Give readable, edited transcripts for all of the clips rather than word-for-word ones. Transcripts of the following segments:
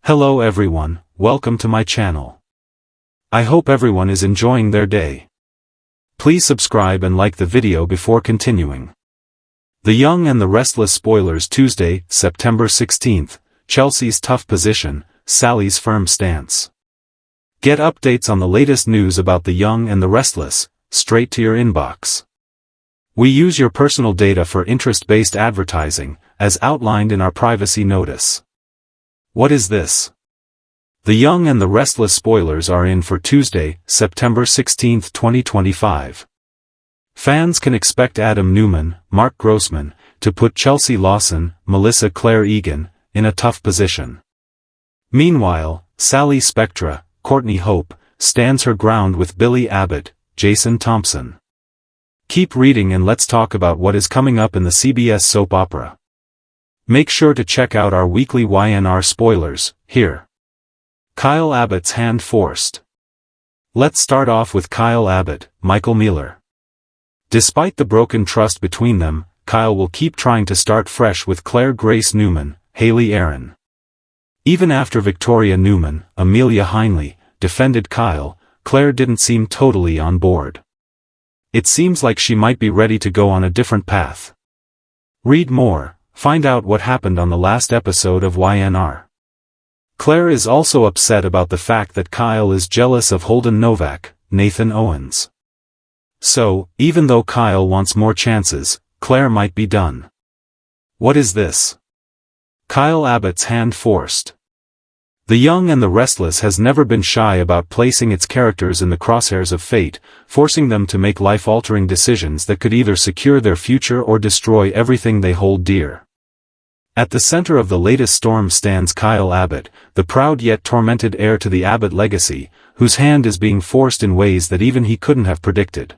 Hello everyone, welcome to my channel. I hope everyone is enjoying their day. Please subscribe and like the video before continuing. The Young and the Restless spoilers. Tuesday, September 16th, Chelsea's tough position, Sally's firm stance. Get updates on the latest news about The Young and the Restless, straight to your inbox. We use your personal data for interest-based advertising, as outlined in our privacy notice. What is this? The Young and the Restless spoilers are in for Tuesday, September 16, 2025. Fans can expect Adam Newman, Mark Grossman, to put Chelsea Lawson, Melissa Claire Egan, in a tough position. Meanwhile, Sally Spectra, Courtney Hope, stands her ground with Billy Abbott, Jason Thompson. Keep reading and let's talk about what is coming up in the CBS soap opera. Make sure to check out our weekly Y&R spoilers, here. Kyle Abbott's hand forced. Let's start off with Kyle Abbott, Michael Mealor. Despite the broken trust between them, Kyle will keep trying to start fresh with Claire Grace Newman, Haley Aaron. Even after Victoria Newman, Amelia Heinle, defended Kyle, Claire didn't seem totally on board. It seems like she might be ready to go on a different path. Read more, find out what happened on the last episode of Y&R. Claire is also upset about the fact that Kyle is jealous of Holden Novak, Nathan Owens. So, even though Kyle wants more chances, Claire might be done. What is this? Kyle Abbott's hand forced. The Young and the Restless has never been shy about placing its characters in the crosshairs of fate, forcing them to make life-altering decisions that could either secure their future or destroy everything they hold dear. At the center of the latest storm stands Kyle Abbott, the proud yet tormented heir to the Abbott legacy, whose hand is being forced in ways that even he couldn't have predicted.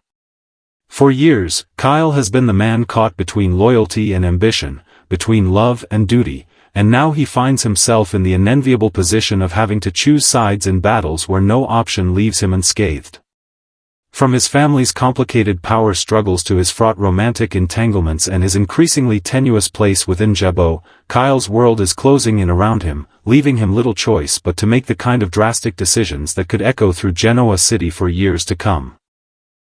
For years, Kyle has been the man caught between loyalty and ambition, between love and duty, and now he finds himself in the unenviable position of having to choose sides in battles where no option leaves him unscathed. From his family's complicated power struggles to his fraught romantic entanglements and his increasingly tenuous place within Jabot, Kyle's world is closing in around him, leaving him little choice but to make the kind of drastic decisions that could echo through Genoa City for years to come.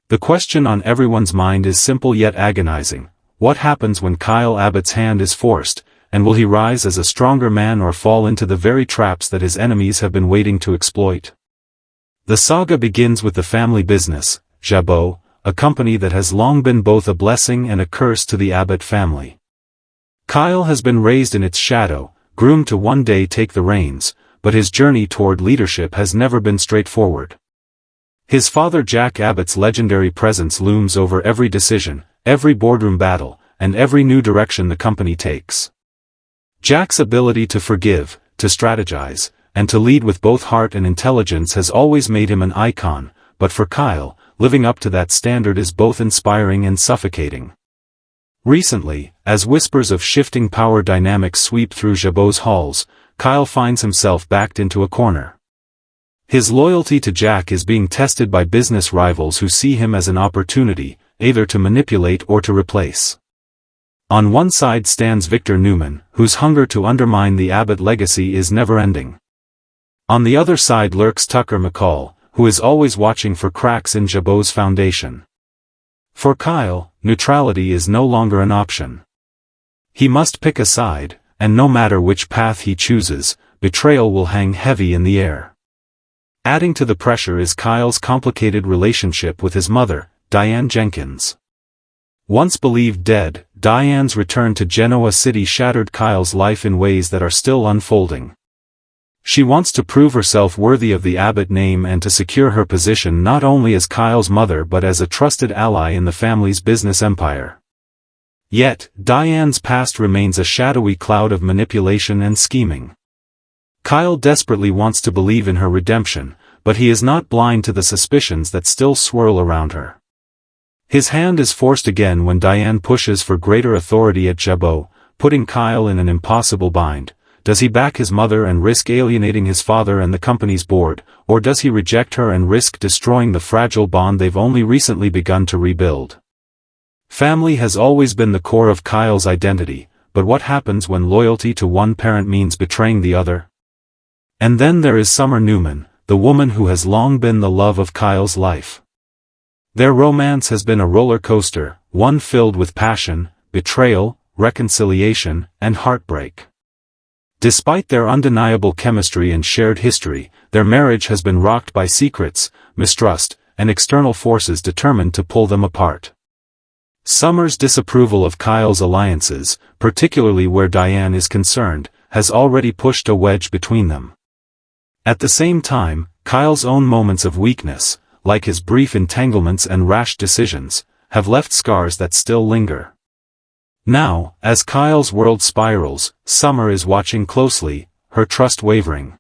The question on everyone's mind is simple yet agonizing: what happens when Kyle Abbott's hand is forced, and will he rise as a stronger man or fall into the very traps that his enemies have been waiting to exploit? The saga begins with the family business, Jabot, a company that has long been both a blessing and a curse to the Abbott family. Kyle has been raised in its shadow, groomed to one day take the reins, but his journey toward leadership has never been straightforward. His father Jack Abbott's legendary presence looms over every decision, every boardroom battle, and every new direction the company takes. Jack's ability to forgive, to strategize, and to lead with both heart and intelligence has always made him an icon, but for Kyle, living up to that standard is both inspiring and suffocating. Recently, as whispers of shifting power dynamics sweep through Jabot's halls, Kyle finds himself backed into a corner. His loyalty to Jack is being tested by business rivals who see him as an opportunity, either to manipulate or to replace. On one side stands Victor Newman, whose hunger to undermine the Abbott legacy is never-ending. On the other side lurks Tucker McCall, who is always watching for cracks in Jabot's foundation. For Kyle, neutrality is no longer an option. He must pick a side, and no matter which path he chooses, betrayal will hang heavy in the air. Adding to the pressure is Kyle's complicated relationship with his mother, Diane Jenkins. Once believed dead, Diane's return to Genoa City shattered Kyle's life in ways that are still unfolding. She wants to prove herself worthy of the Abbott name and to secure her position not only as Kyle's mother but as a trusted ally in the family's business empire. Yet, Diane's past remains a shadowy cloud of manipulation and scheming. Kyle desperately wants to believe in her redemption, but he is not blind to the suspicions that still swirl around her. His hand is forced again when Diane pushes for greater authority at Jabot, putting Kyle in an impossible bind. Does he back his mother and risk alienating his father and the company's board, or does he reject her and risk destroying the fragile bond they've only recently begun to rebuild? Family has always been the core of Kyle's identity, but what happens when loyalty to one parent means betraying the other? And then there is Summer Newman, the woman who has long been the love of Kyle's life. Their romance has been a roller coaster, one filled with passion, betrayal, reconciliation, and heartbreak. Despite their undeniable chemistry and shared history, their marriage has been rocked by secrets, mistrust, and external forces determined to pull them apart. Summer's disapproval of Kyle's alliances, particularly where Diane is concerned, has already pushed a wedge between them. At the same time, Kyle's own moments of weakness, like his brief entanglements and rash decisions, have left scars that still linger. Now, as Kyle's world spirals, Summer is watching closely, her trust wavering.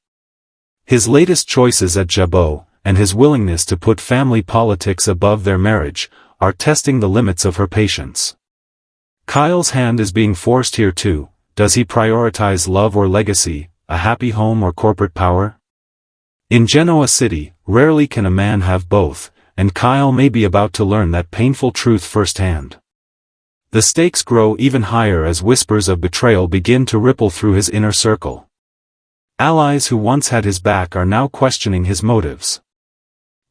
His latest choices at Jabot, and his willingness to put family politics above their marriage, are testing the limits of her patience. Kyle's hand is being forced here too. Does he prioritize love or legacy, a happy home or corporate power? In Genoa City, rarely can a man have both, and Kyle may be about to learn that painful truth firsthand. The stakes grow even higher as whispers of betrayal begin to ripple through his inner circle. Allies who once had his back are now questioning his motives.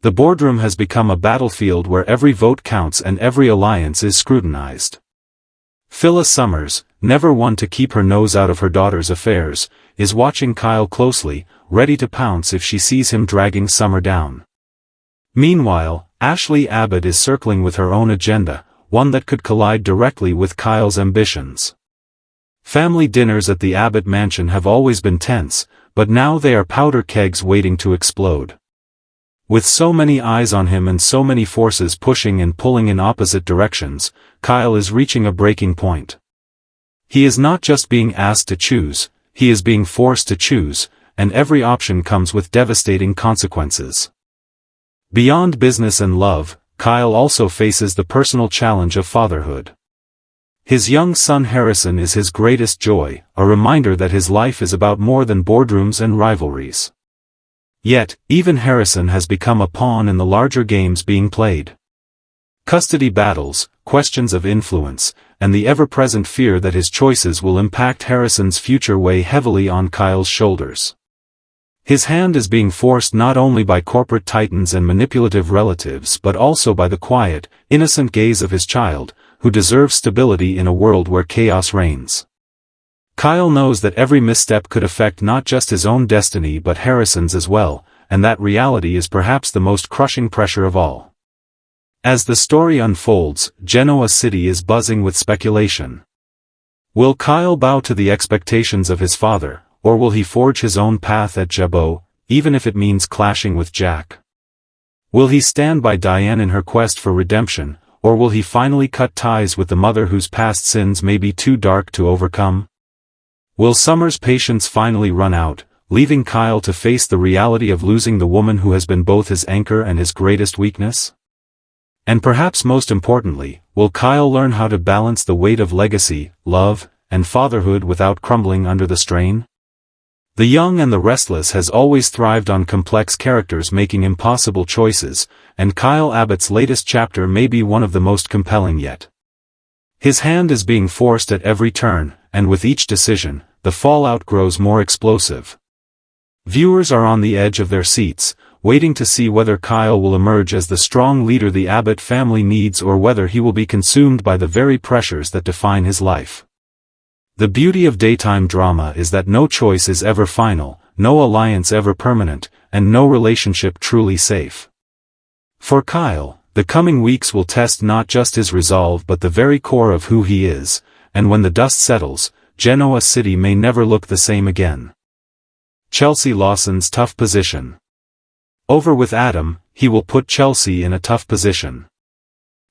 The boardroom has become a battlefield where every vote counts and every alliance is scrutinized. Phyllis Summers, never one to keep her nose out of her daughter's affairs, is watching Kyle closely, ready to pounce if she sees him dragging Summer down. Meanwhile, Ashley Abbott is circling with her own agenda, one that could collide directly with Kyle's ambitions. Family dinners at the Abbott mansion have always been tense, but now they are powder kegs waiting to explode. With so many eyes on him and so many forces pushing and pulling in opposite directions, Kyle is reaching a breaking point. He is not just being asked to choose, he is being forced to choose, and every option comes with devastating consequences. Beyond business and love, Kyle also faces the personal challenge of fatherhood. His young son Harrison is his greatest joy, a reminder that his life is about more than boardrooms and rivalries. Yet, even Harrison has become a pawn in the larger games being played. Custody battles, questions of influence, and the ever-present fear that his choices will impact Harrison's future weigh heavily on Kyle's shoulders. His hand is being forced not only by corporate titans and manipulative relatives but also by the quiet, innocent gaze of his child, who deserves stability in a world where chaos reigns. Kyle knows that every misstep could affect not just his own destiny but Harrison's as well, and that reality is perhaps the most crushing pressure of all. As the story unfolds, Genoa City is buzzing with speculation. Will Kyle bow to the expectations of his father, or will he forge his own path at Jabot, even if it means clashing with Jack? Will he stand by Diane in her quest for redemption, or will he finally cut ties with the mother whose past sins may be too dark to overcome? Will Summer's patience finally run out, leaving Kyle to face the reality of losing the woman who has been both his anchor and his greatest weakness? And perhaps most importantly, will Kyle learn how to balance the weight of legacy, love, and fatherhood without crumbling under the strain? The Young and the Restless has always thrived on complex characters making impossible choices, and Kyle Abbott's latest chapter may be one of the most compelling yet. His hand is being forced at every turn, and with each decision, the fallout grows more explosive. Viewers are on the edge of their seats, waiting to see whether Kyle will emerge as the strong leader the Abbott family needs or whether he will be consumed by the very pressures that define his life. The beauty of daytime drama is that no choice is ever final, no alliance ever permanent, and no relationship truly safe. For Kyle, the coming weeks will test not just his resolve but the very core of who he is, and when the dust settles, Genoa City may never look the same again. Chelsea Lawson's tough position. Over with Adam, he will put Chelsea in a tough position.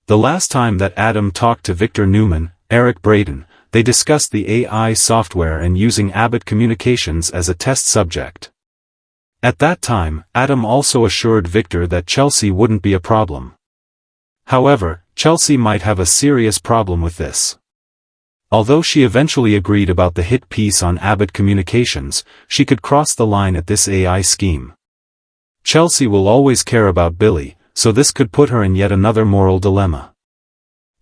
The last time that Adam talked to Victor Newman, Eric Braden, they discussed the AI software and using Abbott Communications as a test subject. At that time, Adam also assured Victor that Chelsea wouldn't be a problem. However, Chelsea might have a serious problem with this. Although she eventually agreed about the hit piece on Abbott Communications, she could cross the line at this AI scheme. Chelsea will always care about Billy, so this could put her in yet another moral dilemma.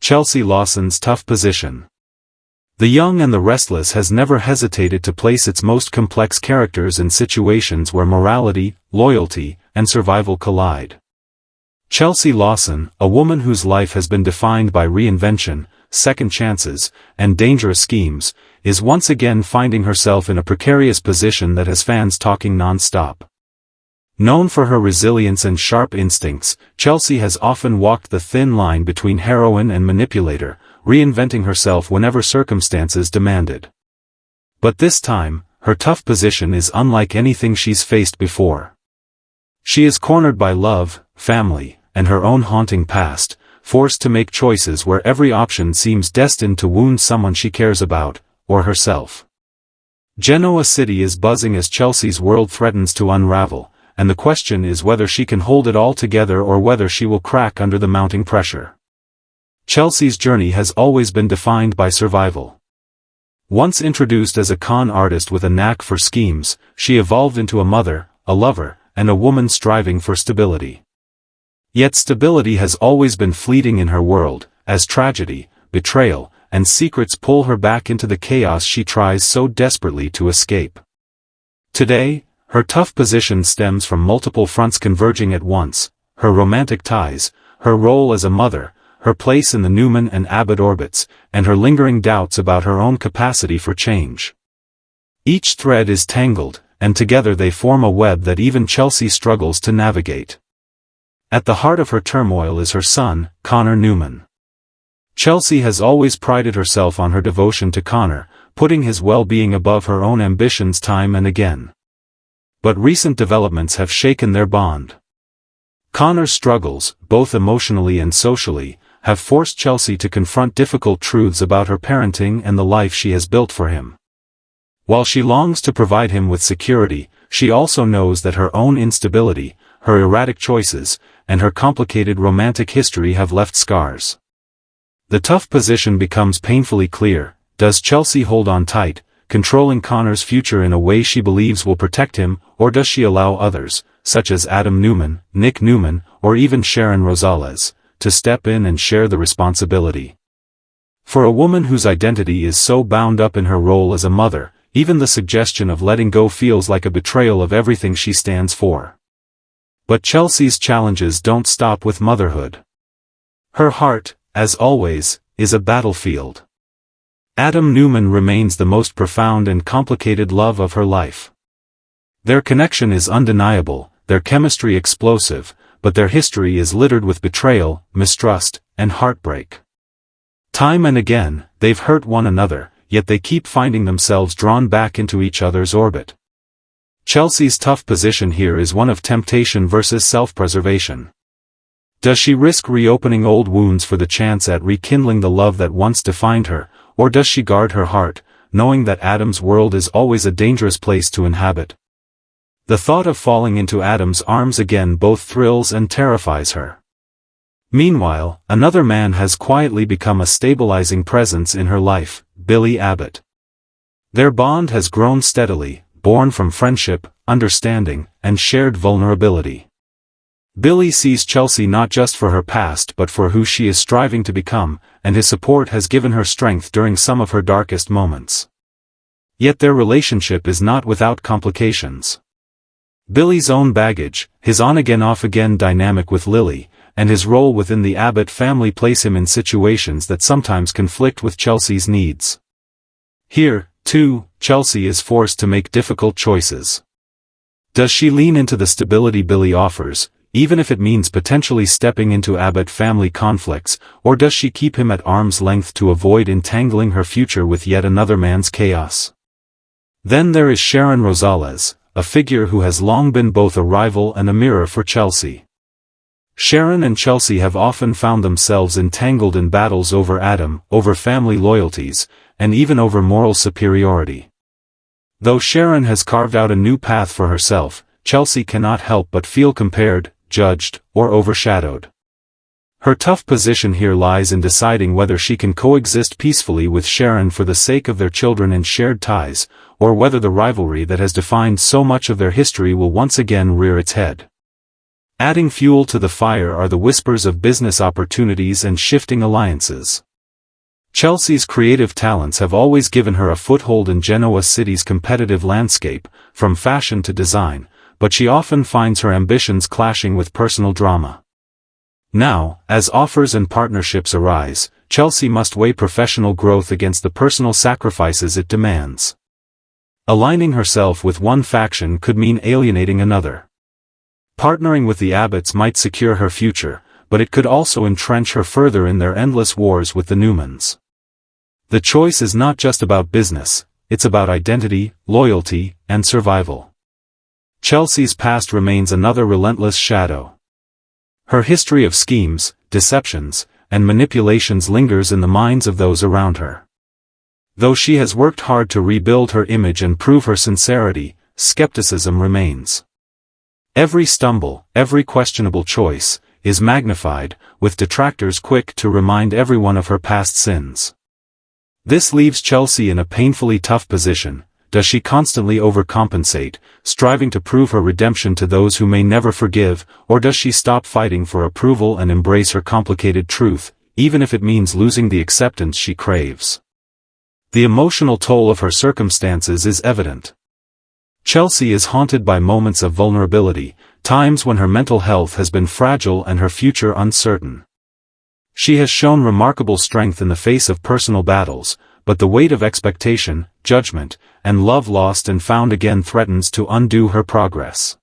Chelsea Lawson's tough position. The Young and the Restless has never hesitated to place its most complex characters in situations where morality, loyalty, and survival collide. Chelsea Lawson, a woman whose life has been defined by reinvention, second chances, and dangerous schemes, is once again finding herself in a precarious position that has fans talking non-stop. Known for her resilience and sharp instincts, Chelsea has often walked the thin line between heroine and manipulator, reinventing herself whenever circumstances demanded. But this time, her tough position is unlike anything she's faced before. She is cornered by love, family, and her own haunting past, forced to make choices where every option seems destined to wound someone she cares about, or herself. Genoa City is buzzing as Chelsea's world threatens to unravel, and the question is whether she can hold it all together or whether she will crack under the mounting pressure. Chelsea's journey has always been defined by survival. Once introduced as a con artist with a knack for schemes, she evolved into a mother, a lover, and a woman striving for stability. Yet stability has always been fleeting in her world, as tragedy, betrayal, and secrets pull her back into the chaos she tries so desperately to escape. Today, her tough position stems from multiple fronts converging at once: her romantic ties, her role as a mother, her place in the Newman and Abbott orbits, and her lingering doubts about her own capacity for change. Each thread is tangled, and together they form a web that even Chelsea struggles to navigate. At the heart of her turmoil is her son, Connor Newman. Chelsea has always prided herself on her devotion to Connor, putting his well-being above her own ambitions time and again. But recent developments have shaken their bond. Connor's struggles, both emotionally and socially, have forced Chelsea to confront difficult truths about her parenting and the life she has built for him. While she longs to provide him with security, she also knows that her own instability, her erratic choices, and her complicated romantic history have left scars. The tough position becomes painfully clear: does Chelsea hold on tight, controlling Connor's future in a way she believes will protect him, or does she allow others, such as Adam Newman, Nick Newman, or even Sharon Rosales, to step in and share the responsibility? For a woman whose identity is so bound up in her role as a mother, even the suggestion of letting go feels like a betrayal of everything she stands for. But Chelsea's challenges don't stop with motherhood. Her heart, as always, is a battlefield. Adam Newman remains the most profound and complicated love of her life. Their connection is undeniable, their chemistry explosive, but their history is littered with betrayal, mistrust, and heartbreak. Time and again, they've hurt one another, yet they keep finding themselves drawn back into each other's orbit. Chelsea's tough position here is one of temptation versus self-preservation. Does she risk reopening old wounds for the chance at rekindling the love that once defined her, or does she guard her heart, knowing that Adam's world is always a dangerous place to inhabit? The thought of falling into Adam's arms again both thrills and terrifies her. Meanwhile, another man has quietly become a stabilizing presence in her life: Billy Abbott. Their bond has grown steadily, born from friendship, understanding, and shared vulnerability. Billy sees Chelsea not just for her past but for who she is striving to become, and his support has given her strength during some of her darkest moments. Yet their relationship is not without complications. Billy's own baggage, his on-again off-again dynamic with Lily, and his role within the Abbott family place him in situations that sometimes conflict with Chelsea's needs. Here, too, Chelsea is forced to make difficult choices. Does she lean into the stability Billy offers, even if it means potentially stepping into Abbott family conflicts, or does she keep him at arm's length to avoid entangling her future with yet another man's chaos? Then there is Sharon Rosales, a figure who has long been both a rival and a mirror for Chelsea. Sharon and Chelsea have often found themselves entangled in battles over Adam, over family loyalties, and even over moral superiority. Though Sharon has carved out a new path for herself, Chelsea cannot help but feel compared, judged, or overshadowed. Her tough position here lies in deciding whether she can coexist peacefully with Sharon for the sake of their children and shared ties, or whether the rivalry that has defined so much of their history will once again rear its head. Adding fuel to the fire are the whispers of business opportunities and shifting alliances. Chelsea's creative talents have always given her a foothold in Genoa City's competitive landscape, from fashion to design, but she often finds her ambitions clashing with personal drama. Now, as offers and partnerships arise, Chelsea must weigh professional growth against the personal sacrifices it demands. Aligning herself with one faction could mean alienating another. Partnering with the Abbotts might secure her future, but it could also entrench her further in their endless wars with the Newmans. The choice is not just about business, it's about identity, loyalty, and survival. Chelsea's past remains another relentless shadow. Her history of schemes, deceptions, and manipulations lingers in the minds of those around her. Though she has worked hard to rebuild her image and prove her sincerity, skepticism remains. Every stumble, every questionable choice, is magnified, with detractors quick to remind everyone of her past sins. This leaves Chelsea in a painfully tough position. Does she constantly overcompensate, striving to prove her redemption to those who may never forgive, or does she stop fighting for approval and embrace her complicated truth, even if it means losing the acceptance she craves? The emotional toll of her circumstances is evident. Chelsea is haunted by moments of vulnerability, times when her mental health has been fragile and her future uncertain. She has shown remarkable strength in the face of personal battles, but the weight of expectation, judgment, and love lost and found again threatens to undo her progress.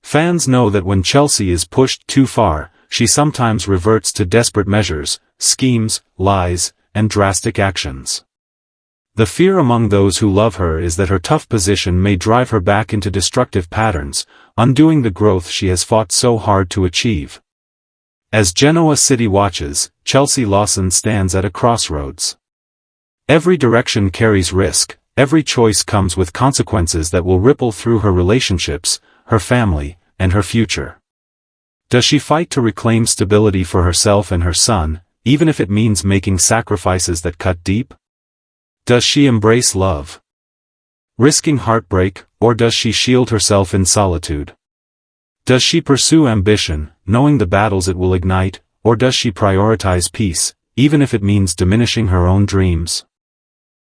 Fans know that when Chelsea is pushed too far, she sometimes reverts to desperate measures, schemes, lies, and drastic actions. The fear among those who love her is that her tough position may drive her back into destructive patterns, undoing the growth she has fought so hard to achieve. As Genoa City watches, Chelsea Lawson stands at a crossroads. Every direction carries risk, every choice comes with consequences that will ripple through her relationships, her family, and her future. Does she fight to reclaim stability for herself and her son, even if it means making sacrifices that cut deep? Does she embrace love, risking heartbreak, or does she shield herself in solitude? Does she pursue ambition, knowing the battles it will ignite, or does she prioritize peace, even if it means diminishing her own dreams?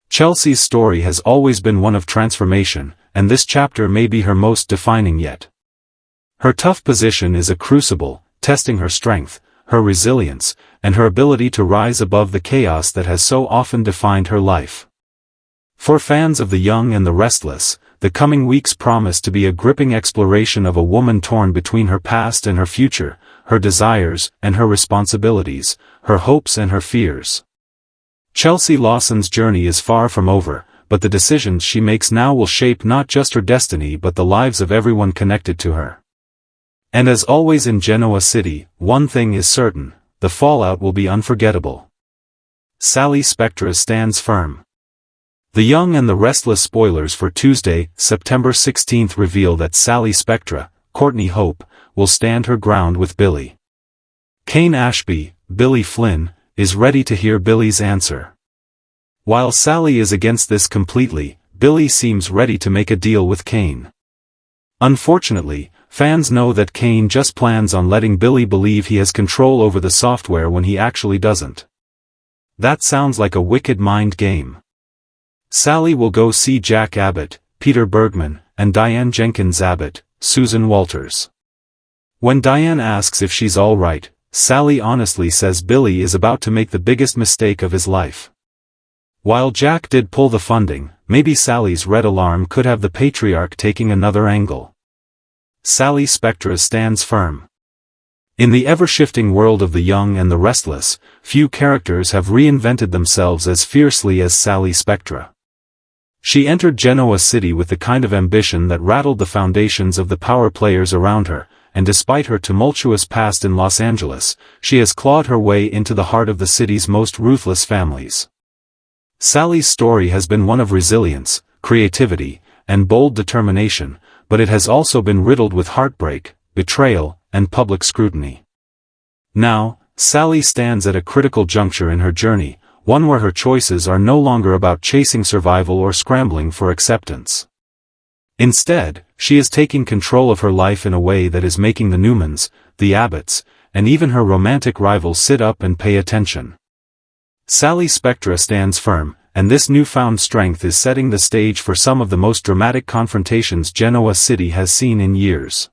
Chelsea's story has always been one of transformation, and this chapter may be her most defining yet. Her tough position is a crucible, testing her strength, her resilience, and her ability to rise above the chaos that has so often defined her life. For fans of the young and the restless, the coming weeks promise to be a gripping exploration of a woman torn between her past and her future, her desires and her responsibilities, her hopes and her fears. Chelsea Lawson's journey is far from over, but the decisions she makes now will shape not just her destiny but the lives of everyone connected to her. And as always in Genoa City, one thing is certain, the fallout will be unforgettable. Sally Spectra stands firm. The Young and the Restless spoilers for Tuesday, September 16 reveal that Sally Spectra, Courtney Hope, will stand her ground with Billy. Kane Ashby, Billy Flynn, is ready to hear Billy's answer. While Sally is against this completely, Billy seems ready to make a deal with Kane. Unfortunately, fans know that Kane just plans on letting Billy believe he has control over the software when he actually doesn't. That sounds like a wicked mind game. Sally will go see Jack Abbott, Peter Bergman, and Diane Jenkins Abbott, Susan Walters. When Diane asks if she's all right, Sally honestly says Billy is about to make the biggest mistake of his life. While Jack did pull the funding, maybe Sally's red alarm could have the patriarch taking another angle. Sally Spectra stands firm. In the ever-shifting world of the young and the restless, few characters have reinvented themselves as fiercely as Sally Spectra. She entered Genoa City with the kind of ambition that rattled the foundations of the power players around her, and despite her tumultuous past in Los Angeles, she has clawed her way into the heart of the city's most ruthless families. Sally's story has been one of resilience, creativity, and bold determination, but it has also been riddled with heartbreak, betrayal, and public scrutiny. Now, Sally stands at a critical juncture in her journey, one where her choices are no longer about chasing survival or scrambling for acceptance. Instead, she is taking control of her life in a way that is making the Newmans, the Abbotts, and even her romantic rivals sit up and pay attention. Sally's spectra stands firm, and this newfound strength is setting the stage for some of the most dramatic confrontations Genoa City has seen in years.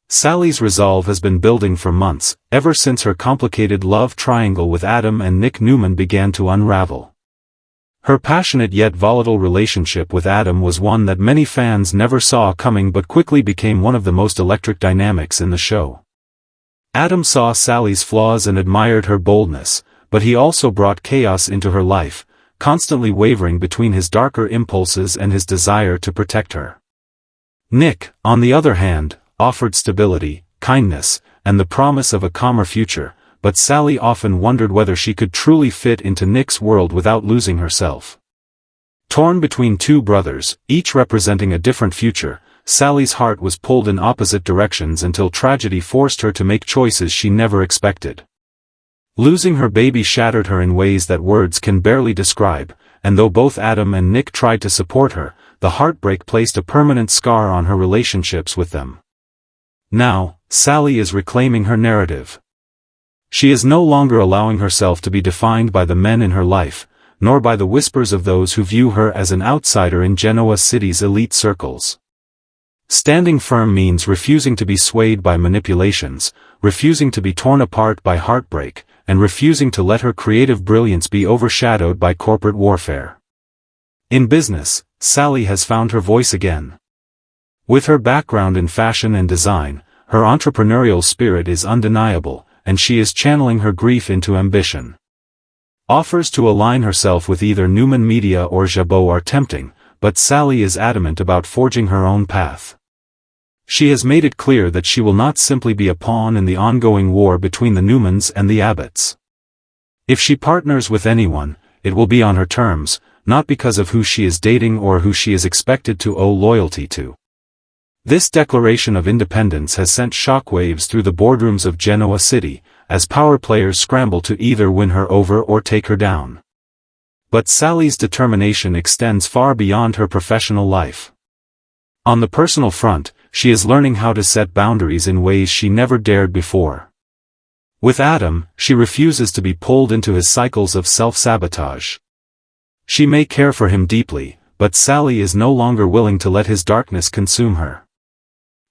Sally's resolve has been building for months, ever since her complicated love triangle with Adam and Nick Newman began to unravel. Her passionate yet volatile relationship with Adam was one that many fans never saw coming but quickly became one of the most electric dynamics in the show. Adam saw Sally's flaws and admired her boldness, but he also brought chaos into her life, constantly wavering between his darker impulses and his desire to protect her. Nick, on the other hand, offered stability, kindness, and the promise of a calmer future, but Sally often wondered whether she could truly fit into Nick's world without losing herself. Torn between two brothers, each representing a different future, Sally's heart was pulled in opposite directions until tragedy forced her to make choices she never expected. Losing her baby shattered her in ways that words can barely describe, and though both Adam and Nick tried to support her, the heartbreak placed a permanent scar on her relationships with them. Now, Sally is reclaiming her narrative. She is no longer allowing herself to be defined by the men in her life, nor by the whispers of those who view her as an outsider in Genoa City's elite circles. Standing firm means refusing to be swayed by manipulations, refusing to be torn apart by heartbreak, and refusing to let her creative brilliance be overshadowed by corporate warfare. In business, Sally has found her voice again. With her background in fashion and design, her entrepreneurial spirit is undeniable, and she is channeling her grief into ambition. Offers to align herself with either Newman Media or Jabot are tempting, but Sally is adamant about forging her own path. She has made it clear that she will not simply be a pawn in the ongoing war between the Newmans and the Abbotts. If she partners with anyone, it will be on her terms, not because of who she is dating or who she is expected to owe loyalty to. This declaration of independence has sent shockwaves through the boardrooms of Genoa City, as power players scramble to either win her over or take her down. But Sally's determination extends far beyond her professional life. On the personal front, she is learning how to set boundaries in ways she never dared before. With Adam, she refuses to be pulled into his cycles of self-sabotage. She may care for him deeply, but Sally is no longer willing to let his darkness consume her.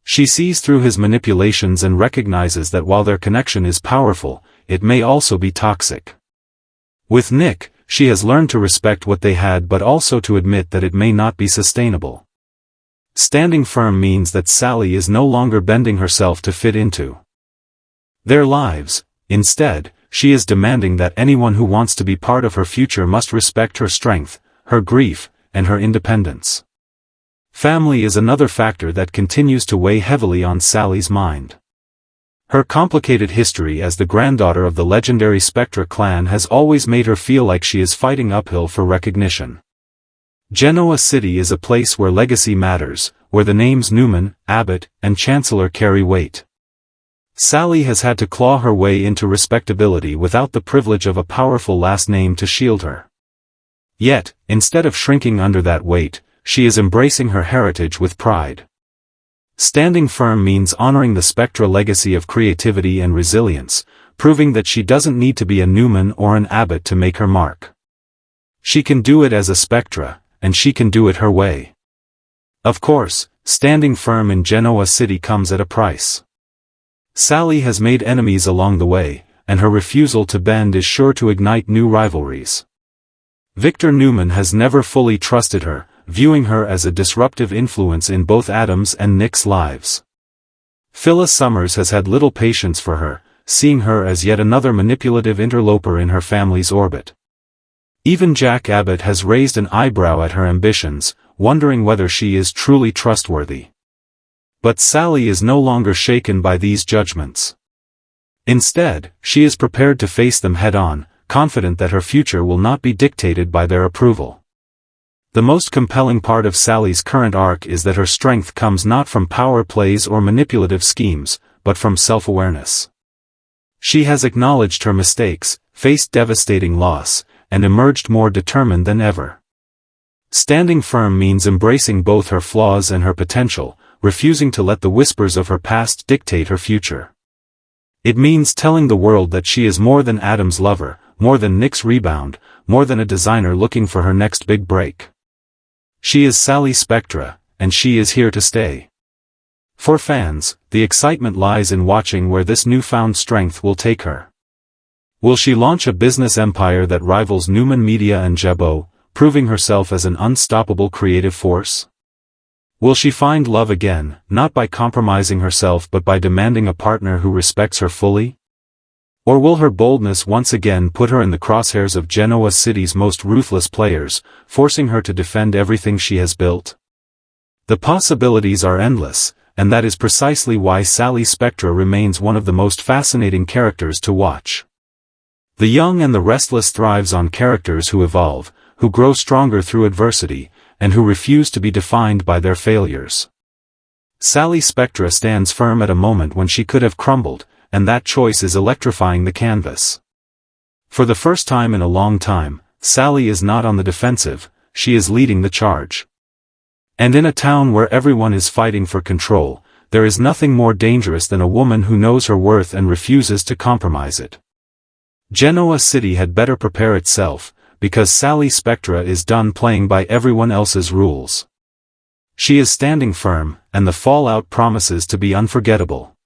She sees through his manipulations and recognizes that while their connection is powerful, it may also be toxic. With Nick, she has learned to respect what they had but also to admit that it may not be sustainable. Standing firm means that Sally is no longer bending herself to fit into their lives. Instead, she is demanding that anyone who wants to be part of her future must respect her strength, her grief, and her independence. Family is another factor that continues to weigh heavily on Sally's mind. Her complicated history as the granddaughter of the legendary Spectra clan has always made her feel like she is fighting uphill for recognition. Genoa City is a place where legacy matters, where the names Newman, Abbott, and Chancellor carry weight. Sally has had to claw her way into respectability without the privilege of a powerful last name to shield her. Yet, instead of shrinking under that weight, she is embracing her heritage with pride. Standing firm means honoring the Spectra legacy of creativity and resilience, proving that she doesn't need to be a Newman or an Abbott to make her mark. She can do it as a Spectra, and she can do it her way. Of course, standing firm in Genoa City comes at a price. Sally has made enemies along the way, and her refusal to bend is sure to ignite new rivalries. Victor Newman has never fully trusted her, viewing her as a disruptive influence in both Adam's and Nick's lives. Phyllis Summers has had little patience for her, seeing her as yet another manipulative interloper in her family's orbit. Even Jack Abbott has raised an eyebrow at her ambitions, wondering whether she is truly trustworthy. But Sally is no longer shaken by these judgments. Instead, she is prepared to face them head-on, confident that her future will not be dictated by their approval. The most compelling part of Sally's current arc is that her strength comes not from power plays or manipulative schemes, but from self-awareness. She has acknowledged her mistakes, faced devastating loss, and emerged more determined than ever. Standing firm means embracing both her flaws and her potential, refusing to let the whispers of her past dictate her future. It means telling the world that she is more than Adam's lover, more than Nick's rebound, more than a designer looking for her next big break. She is Sally Spectra, and she is here to stay. For fans, the excitement lies in watching where this newfound strength will take her. Will she launch a business empire that rivals Newman Media and Jabot, proving herself as an unstoppable creative force? Will she find love again, not by compromising herself but by demanding a partner who respects her fully? Or will her boldness once again put her in the crosshairs of Genoa City's most ruthless players, forcing her to defend everything she has built? The possibilities are endless, and that is precisely why Sally Spectra remains one of the most fascinating characters to watch. The Young and the Restless thrives on characters who evolve, who grow stronger through adversity, and who refuse to be defined by their failures. Sally Spectra stands firm at a moment when she could have crumbled, and that choice is electrifying the canvas. For the first time in a long time, Sally is not on the defensive, she is leading the charge. And in a town where everyone is fighting for control, there is nothing more dangerous than a woman who knows her worth and refuses to compromise it. Genoa City had better prepare itself, because Sally Spectra is done playing by everyone else's rules. She is standing firm, and the fallout promises to be unforgettable.